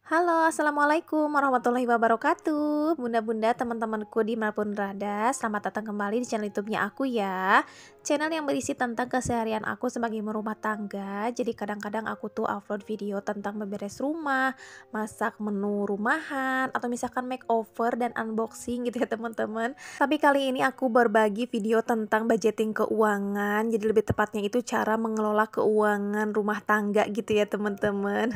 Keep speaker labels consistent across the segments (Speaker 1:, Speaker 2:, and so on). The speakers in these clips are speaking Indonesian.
Speaker 1: Halo, assalamualaikum warahmatullahi wabarakatuh. Bunda-bunda, teman-temanku dimanapun berada, selamat datang kembali di channel YouTube-nya aku ya. Channel yang berisi tentang keseharian aku sebagai ibu rumah tangga. Jadi kadang-kadang aku tuh upload video tentang beberes rumah, masak menu rumahan, atau misalkan makeover dan unboxing gitu ya teman-teman. Tapi kali ini aku berbagi video tentang budgeting keuangan. Jadi lebih tepatnya itu cara mengelola keuangan rumah tangga gitu ya teman-teman.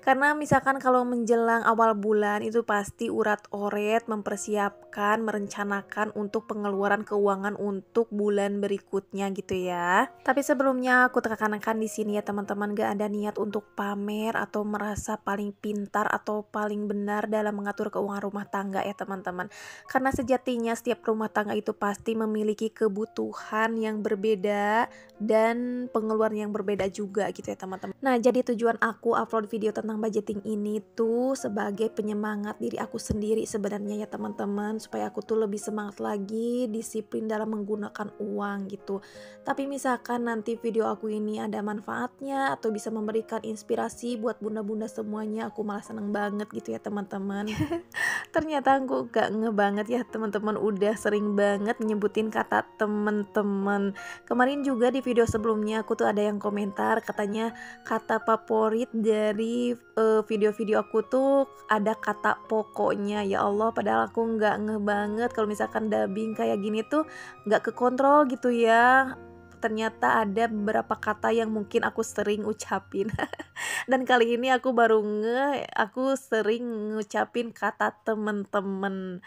Speaker 1: Karena misalkan kalau menjelang awal bulan itu pasti urat-oret mempersiapkan, merencanakan untuk pengeluaran keuangan untuk bulan berikutnya gitu ya. Tapi sebelumnya aku tekankan di sini ya teman-teman, gak ada niat untuk pamer atau merasa paling pintar atau paling benar dalam mengatur keuangan rumah tangga ya teman-teman. Karena sejatinya setiap rumah tangga itu pasti memiliki kebutuhan yang berbeda dan pengeluaran yang berbeda juga gitu ya teman-teman. Nah, jadi tujuan aku upload video tentang budgeting ini tuh sebagai penyemangat diri aku sendiri sebenarnya ya teman-teman, supaya aku tuh lebih semangat lagi, disiplin dalam menggunakan uang gitu. Tapi misalkan nanti video aku ini ada manfaatnya atau bisa memberikan inspirasi buat bunda-bunda semuanya, aku malah seneng banget gitu ya teman-teman. Ternyata aku gak nge banget ya teman-teman, udah sering banget nyebutin kata temen-temen. Kemarin juga di video sebelumnya aku tuh ada yang komentar katanya kata favorit dari video-video aku tuh ada kata pokoknya. Ya Allah, padahal aku nggak ngeh banget kalau misalkan dubbing kayak gini tuh nggak kekontrol gitu ya. Ternyata ada beberapa kata yang mungkin aku sering ucapin. Dan kali ini aku baru ngeh, aku sering ngucapin kata temen-temen.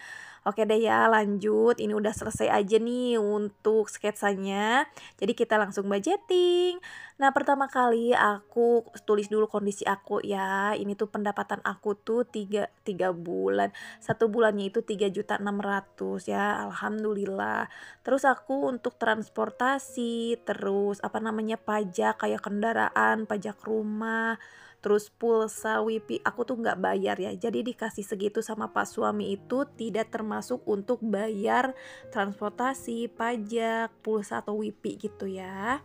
Speaker 1: Oke deh ya, lanjut. Ini udah selesai aja nih untuk sketsanya. Jadi kita langsung budgeting. Nah, pertama kali aku tulis dulu kondisi aku ya. Ini tuh pendapatan aku tuh tiga bulan. Satu bulannya itu 3.600.000 ya. Alhamdulillah. Terus aku untuk transportasi, terus apa namanya pajak kayak kendaraan, pajak rumah, terus pulsa, wifi, aku tuh nggak bayar ya. Jadi dikasih segitu sama pak suami itu tidak termasuk untuk bayar transportasi, pajak, pulsa atau wifi gitu ya.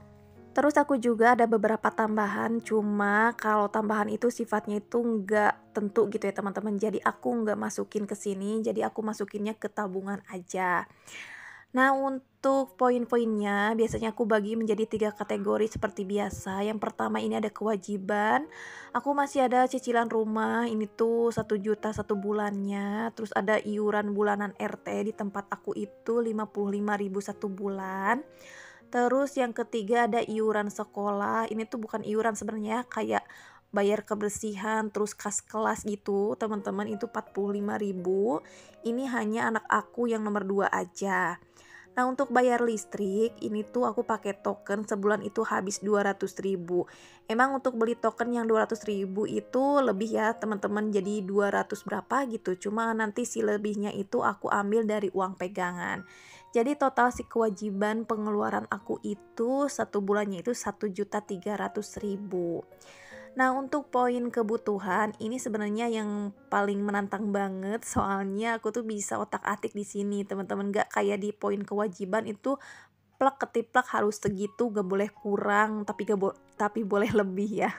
Speaker 1: Terus aku juga ada beberapa tambahan, cuma kalau tambahan itu sifatnya itu nggak tentu gitu ya teman-teman. Jadi aku nggak masukin ke sini, jadi aku masukinnya ke tabungan aja. Nah, untuk poin-poinnya biasanya aku bagi menjadi 3 kategori seperti biasa. Yang pertama ini ada kewajiban. Aku masih ada cicilan rumah, ini tuh 1 juta satu bulannya. Terus ada iuran bulanan RT di tempat aku itu 55.000 satu bulan. Terus yang ketiga ada iuran sekolah. Ini tuh bukan iuran sebenarnya, kayak bayar kebersihan terus kas kelas gitu teman-teman, itu 45.000. Ini hanya anak aku yang nomor 2 aja. Nah, untuk bayar listrik ini tuh aku pakai token sebulan itu habis 200.000. Emang untuk beli token yang 200.000 itu lebih ya teman-teman, jadi 200 berapa gitu. Cuma nanti si lebihnya itu aku ambil dari uang pegangan. Jadi total si kewajiban pengeluaran aku itu satu bulannya itu 1.300.000. Nah, untuk poin kebutuhan ini sebenarnya yang paling menantang banget, soalnya aku tuh bisa otak-atik di sini, teman-teman. Gak kayak di poin kewajiban itu plek ketiplak harus segitu, gak boleh kurang, tapi boleh lebih ya.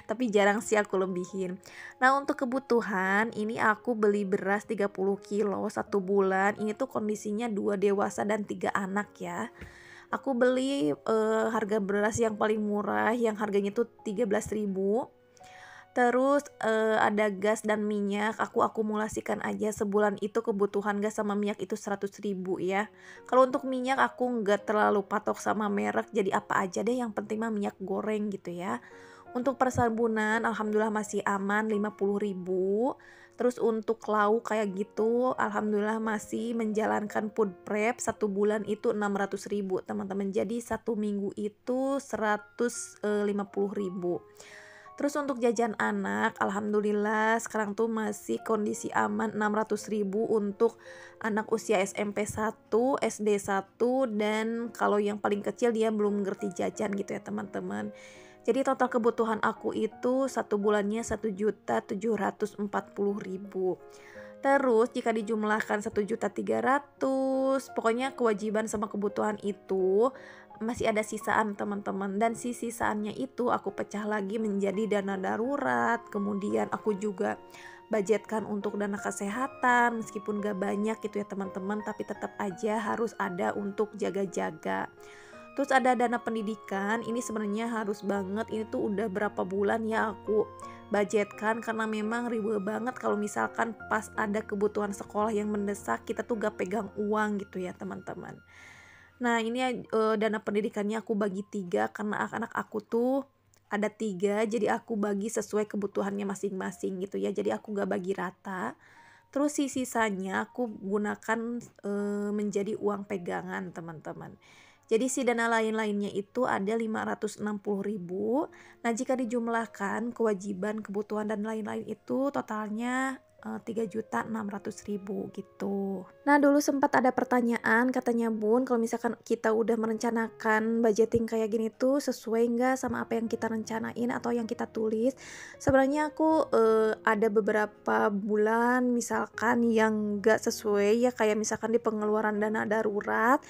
Speaker 1: Tapi jarang sih aku lebihin. Nah, untuk kebutuhan ini aku beli beras 30 kilo satu bulan. Ini tuh kondisinya 2 dewasa dan 3 anak ya. Aku beli harga beras yang paling murah yang harganya tuh 13.000. Terus ada gas dan minyak, aku akumulasikan aja sebulan itu kebutuhan gas sama minyak itu 100.000 ya. Kalau untuk minyak aku nggak terlalu patok sama merek, jadi apa aja deh yang penting mah minyak goreng gitu ya. Untuk persabunan alhamdulillah masih aman 50.000. Terus untuk lauk kayak gitu alhamdulillah masih menjalankan food prep, satu bulan itu 600.000 teman-teman. Jadi satu minggu itu 150.000. Terus untuk jajan anak, alhamdulillah sekarang tuh masih kondisi aman 600.000 untuk anak usia SMP 1, SD 1, dan kalau yang paling kecil dia belum ngerti jajan gitu ya teman-teman. Jadi total kebutuhan aku itu satu bulannya 1.740.000. Terus jika dijumlahkan 1.300.000, pokoknya kewajiban sama kebutuhan itu masih ada sisaan teman-teman, dan si sisaannya itu aku pecah lagi menjadi dana darurat. Kemudian aku juga budgetkan untuk dana kesehatan, meskipun gak banyak gitu ya teman-teman, tapi tetap aja harus ada untuk jaga-jaga. Terus ada dana pendidikan, ini sebenarnya harus banget, ini tuh udah berapa bulan ya aku budgetkan, karena memang ribet banget kalau misalkan pas ada kebutuhan sekolah yang mendesak kita tuh gak pegang uang gitu ya teman-teman. Nah ini dana pendidikannya aku bagi 3 karena anak-anak aku tuh ada 3, jadi aku bagi sesuai kebutuhannya masing-masing gitu ya, jadi aku gak bagi rata. Terus si sisanya aku gunakan menjadi uang pegangan teman-teman. Jadi si dana lain-lainnya itu ada 560.000. Nah jika dijumlahkan kewajiban, kebutuhan dan lain-lain itu totalnya 3.600.000 gitu. Nah dulu sempat ada pertanyaan katanya Bun, kalau misalkan kita udah merencanakan budgeting kayak gini tuh sesuai nggak sama apa yang kita rencanain atau yang kita tulis. Sebenarnya aku ada beberapa bulan misalkan yang nggak sesuai ya, kayak misalkan di pengeluaran dana darurat.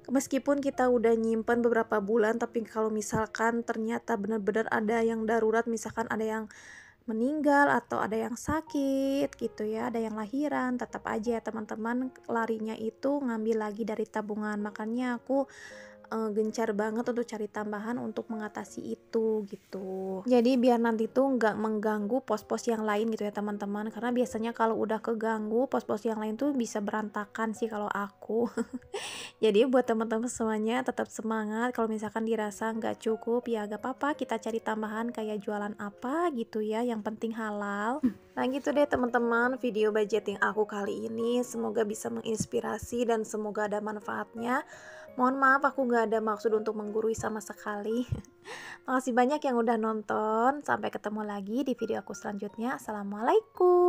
Speaker 1: Meskipun kita udah nyimpen beberapa bulan, tapi kalau misalkan ternyata benar-benar ada yang darurat, misalkan ada yang meninggal atau ada yang sakit gitu ya, ada yang lahiran, tetap aja ya teman-teman larinya itu ngambil lagi dari tabungan. Makanya aku gencar banget untuk cari tambahan untuk mengatasi itu gitu. Jadi biar nanti tuh nggak mengganggu pos-pos yang lain gitu ya teman-teman, karena biasanya kalau udah keganggu pos-pos yang lain tuh bisa berantakan sih kalau aku. Jadi buat teman-teman semuanya tetap semangat, kalau misalkan dirasa nggak cukup ya gak apa-apa, kita cari tambahan kayak jualan apa gitu ya, yang penting halal. Nah gitu deh teman-teman, video budgeting aku kali ini semoga bisa menginspirasi dan semoga ada manfaatnya. Mohon maaf aku gak ada maksud untuk menggurui sama sekali. Makasih banyak yang udah nonton, sampai ketemu lagi di video aku selanjutnya. Assalamualaikum.